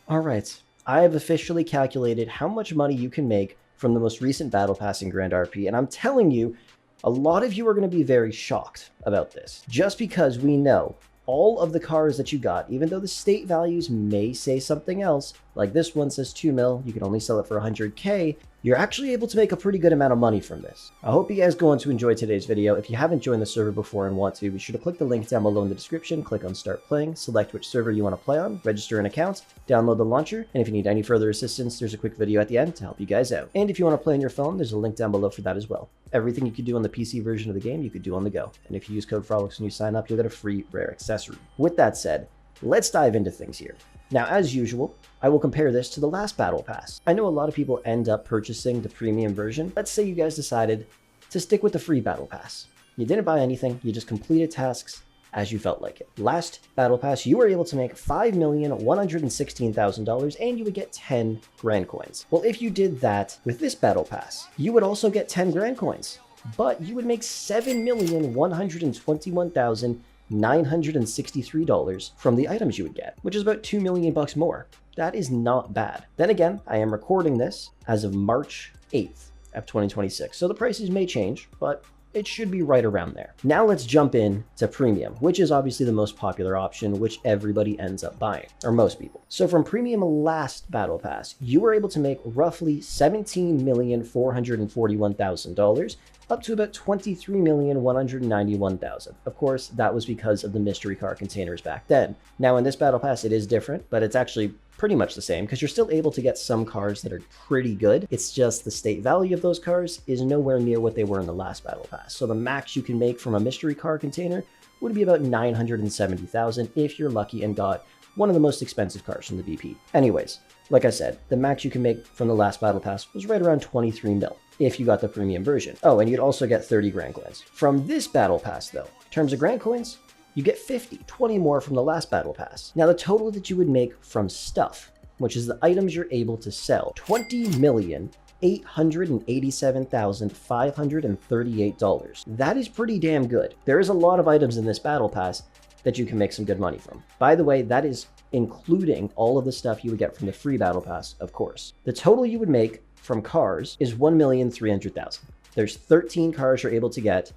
All right, I have officially calculated how much money you can make from the most recent Battle Pass in Grand RP, and I'm telling you, a lot of you are going to be very shocked about this, just because we know all of the cars that you got, even though the state values may say something else, like this one says 2 mil, you can only sell it for 100K, you're actually able to make a pretty good amount of money from this. I hope you guys go on to enjoy today's video. If you haven't joined the server before and want to, be sure to click the link down below in the description, click on start playing, select which server you want to play on, register an account, download the launcher, and if you need any further assistance, there's a quick video at the end to help you guys out. And if you want to play on your phone, there's a link down below for that as well. Everything you could do on the PC version of the game, you could do on the go. And if you use code Frolics when you sign up, you'll get a free rare accessory. With that said, let's dive into things here. Now, as usual, I will compare this to the last Battle Pass. I know a lot of people end up purchasing the premium version. Let's say you guys decided to stick with the free Battle Pass. You didn't buy anything, you just completed tasks as you felt like it. Last Battle Pass, you were able to make $5,116,000 and you would get 10 grand coins. Well, if you did that with this Battle Pass, you would also get 10 grand coins, but you would make $7,121,963 from the items you would get, which is about 2 million bucks more. That is not bad. Then again, I am recording this as of March 8th of 2026, so the prices may change, but it should be right around there. Now let's jump in to premium, which is obviously the most popular option, which everybody ends up buying, or most people. So from premium last Battle Pass, you were able to make roughly $17,441,000 up to about $23,191,000. Of course, that was because of the mystery car containers back then. Now in this Battle Pass, it is different, but it's actually pretty much the same because you're still able to get some cars that are pretty good. It's just the state value of those cars is nowhere near what they were in the last Battle Pass. So the max you can make from a mystery car container would be about $970,000 if you're lucky and got one of the most expensive cars from the BP. Anyways, like I said, the max you can make from the last Battle Pass was right around 23 mil if you got the premium version. Oh, and you'd also get 30 grand coins. From this Battle Pass though, in terms of grand coins, you get 20 more from the last Battle Pass. Now the total that you would make from stuff, which is the items you're able to sell, $20,887,538. That is pretty damn good. There is a lot of items in this Battle Pass that you can make some good money from. By the way, that is including all of the stuff you would get from the free Battle Pass, of course. The total you would make from cars is $1,300,000. There's 13 cars you're able to get,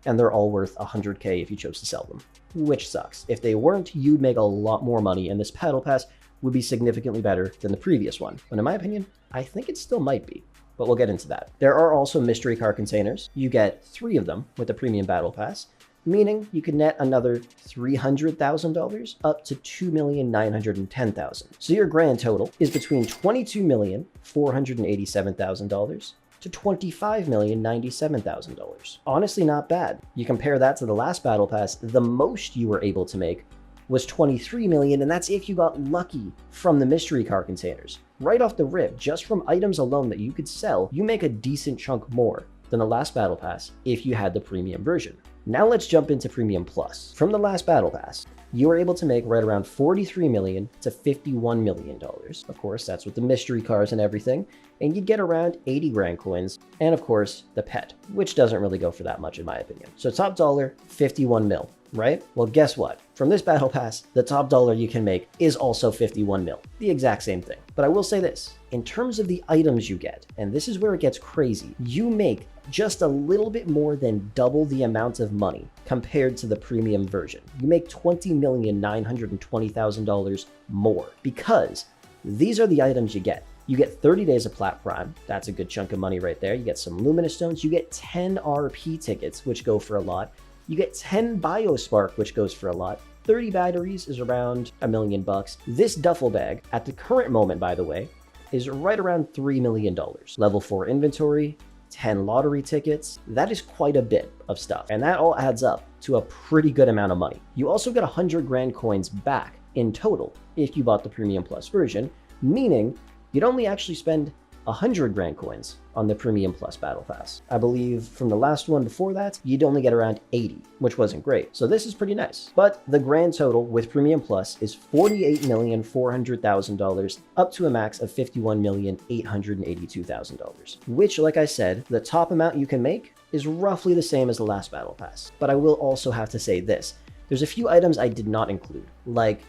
and they're all worth 100K if you chose to sell them, which sucks. If they weren't, you'd make a lot more money, and this Battle Pass would be significantly better than the previous one. But in my opinion, I think it still might be, but we'll get into that. There are also mystery car containers. You get 3 of them with the premium Battle Pass, meaning you can net another $300,000 up to $2,910,000. So your grand total is between $22,487,000 to $25,097,000. Honestly, not bad. You compare that to the last Battle Pass, the most you were able to make was 23 million, and that's if you got lucky from the mystery car containers. Right off the rip, just from items alone that you could sell, you make a decent chunk more than the last Battle Pass if you had the premium version. Now let's jump into Premium Plus. From the last Battle Pass, you were able to make right around $43 million to $51 million. Of course, that's with the mystery cars and everything, and you'd get around 80 grand coins, and of course, the pet, which doesn't really go for that much in my opinion. So top dollar, 51 mil, right? Well, guess what? From this Battle Pass, the top dollar you can make is also 51 mil, the exact same thing. But I will say this, in terms of the items you get, and this is where it gets crazy, you make just a little bit more than double the amount of money compared to the premium version. You make $20,920,000 more because these are the items you get. You get 30 days of Plat Prime. That's a good chunk of money right there. You get some Luminous Stones. You get 10 RP tickets, which go for a lot. You get 10 Biospark, which goes for a lot. 30 batteries is around $1 million bucks. This duffel bag, at the current moment, by the way, is right around $3 million. Level 4 inventory, 10 lottery tickets. That is quite a bit of stuff. And that all adds up to a pretty good amount of money. You also get 100 grand coins back in total if you bought the Premium Plus version, meaning you'd only actually spend 100 grand coins on the Premium Plus Battle Pass. I believe from the last one before that, you'd only get around 80, which wasn't great. So this is pretty nice. But the grand total with Premium Plus is $48,400,000 up to a max of $51,882,000, which, like I said, the top amount you can make is roughly the same as the last Battle Pass. But I will also have to say this. There's a few items I did not include, like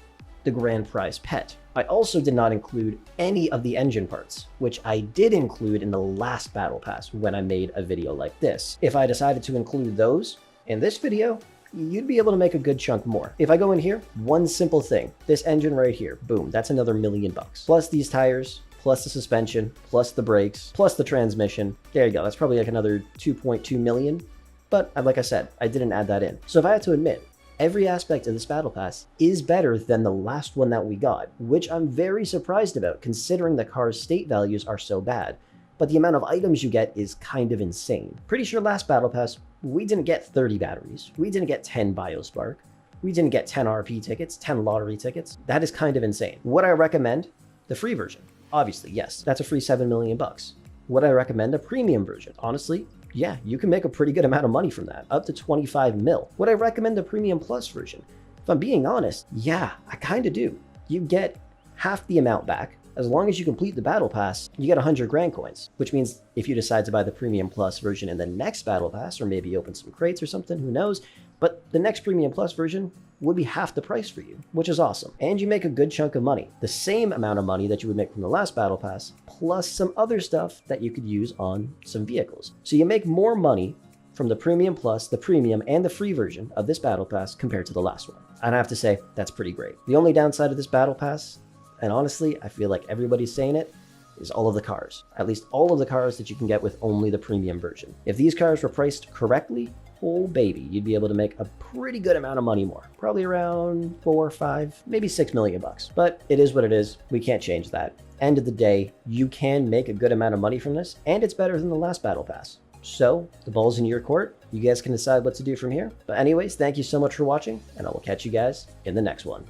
the grand prize pet. I also did not include any of the engine parts, which I did include in the last Battle Pass when I made a video like this. If I decided to include those in this video, you'd be able to make a good chunk more. If I go in here, one simple thing, this engine right here, boom, that's another $1 million. Plus these tires, plus the suspension, plus the brakes, plus the transmission. There you go, that's probably like another 2.2 million. But like I said, I didn't add that in. So if I had to admit, every aspect of this Battle Pass is better than the last one that we got, which I'm very surprised about considering the car's state values are so bad. But the amount of items you get is kind of insane. Pretty sure last Battle Pass, we didn't get 30 batteries. We didn't get 10 Biospark. We didn't get 10 RP tickets, 10 lottery tickets. That is kind of insane. Would I recommend the free version? Obviously, yes. That's a free $7 million. Would I recommend a premium version? Honestly, yeah, you can make a pretty good amount of money from that, up to 25 mil. Would I recommend the Premium Plus version? If I'm being honest, yeah, I kind of do. You get half the amount back. As long as you complete the Battle Pass, you get 100 grand coins, which means if you decide to buy the Premium Plus version in the next Battle Pass, or maybe open some crates or something, who knows, but the next Premium Plus version would be half the price for you, which is awesome. And you make a good chunk of money, the same amount of money that you would make from the last Battle Pass, plus some other stuff that you could use on some vehicles. So you make more money from the Premium Plus, the Premium, and the free version of this Battle Pass compared to the last one. And I have to say, that's pretty great. The only downside of this Battle Pass, and honestly, I feel like everybody's saying it, is all of the cars. At least all of the cars that you can get with only the premium version. If these cars were priced correctly, oh baby, you'd be able to make a pretty good amount of money more. Probably around 4, 5, maybe $6 million. But it is what it is. We can't change that. End of the day, you can make a good amount of money from this, and it's better than the last Battle Pass. So the ball's in your court. You guys can decide what to do from here. But anyways, thank you so much for watching, and I will catch you guys in the next one.